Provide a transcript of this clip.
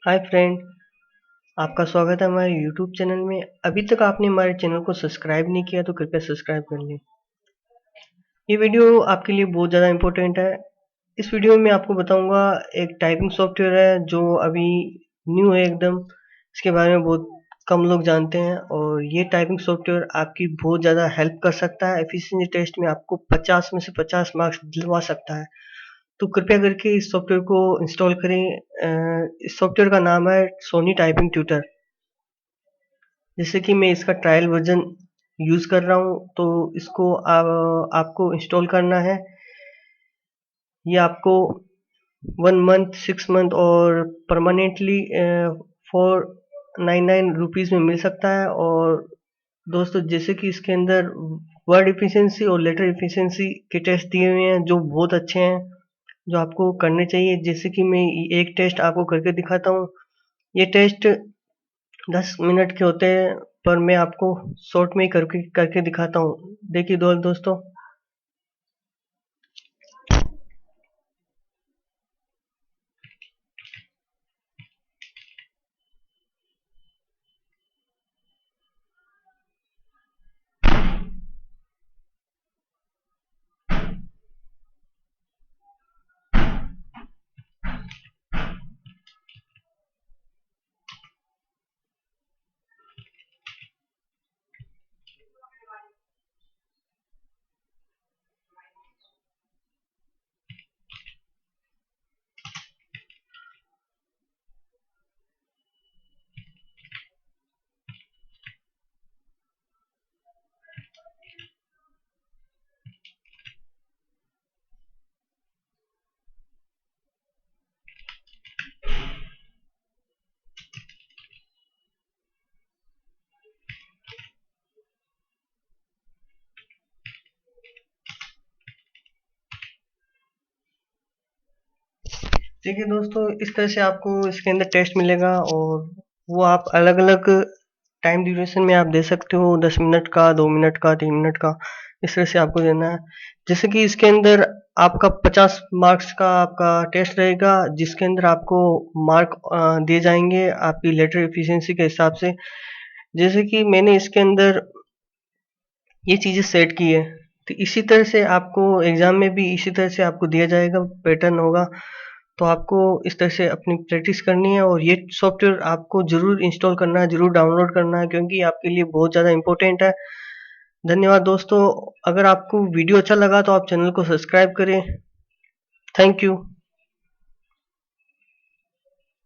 Hi friend, आपका स्वागत है हमारे यूट्यूब चैनल में। अभी तक आपने हमारे चैनल को सब्सक्राइब नहीं किया तो कृपया सब्सक्राइब कर लें। ये वीडियो आपके लिए बहुत ज़्यादा इम्पोर्टेंट है। इस वीडियो में आपको बताऊंगा एक टाइपिंग सॉफ्टवेयर है जो अभी न्यू है एकदम। इसके बारे में बहुत कम लोग जानते हैं और ये टाइपिंग सॉफ्टवेयर आपकी बहुत ज़्यादा हेल्प कर सकता है। एफिशिएंसी टेस्ट में आपको 50 में से 50 मार्क्स दिलवा सकता है। तो कृपया करके इस सॉफ्टवेयर को इंस्टॉल करें। इस सॉफ्टवेयर का नाम है सोनी टाइपिंग ट्यूटर। जैसे कि मैं इसका ट्रायल वर्जन यूज़ कर रहा हूँ तो इसको आपको इंस्टॉल करना है। ये आपको 1 मंथ 6 मंथ और परमानेंटली 499 रुपीज़ में मिल सकता है। और दोस्तों, जैसे कि इसके अंदर वर्ड एफिशिएंसी और लेटर एफिशिएंसी के टेस्ट दिए हुए हैं जो बहुत अच्छे हैं, जो आपको करने चाहिए। जैसे कि मैं एक टेस्ट आपको करके दिखाता हूँ। ये टेस्ट 10 मिनट के होते हैं, पर मैं आपको शॉर्ट में ही करके करके दिखाता हूँ। देखिए दोस्तों, इस तरह से आपको इसके अंदर टेस्ट मिलेगा और वो आप अलग अलग टाइम ड्यूरेशन में आप दे सकते हो। 10 मिनट का, 2 मिनट का, 3 मिनट का, इस तरह से आपको देना है। जैसे कि इसके अंदर आपका 50 मार्क्स का आपका टेस्ट रहेगा, जिसके अंदर आपको मार्क दिए जाएंगे आपकी लेटर एफिशिएंसी के हिसाब से। जैसे कि मैंने इसके अंदर ये चीज़ें सेट की है, तो इसी तरह से आपको एग्ज़ाम में भी इसी तरह से आपको दिया जाएगा, पैटर्न होगा। तो आपको इस तरह से अपनी प्रैक्टिस करनी है और ये सॉफ्टवेयर आपको ज़रूर इंस्टॉल करना है, ज़रूर डाउनलोड करना है, क्योंकि आपके लिए बहुत ज़्यादा इम्पोर्टेंट है। धन्यवाद दोस्तों। अगर आपको वीडियो अच्छा लगा तो आप चैनल को सब्सक्राइब करें। Thank you.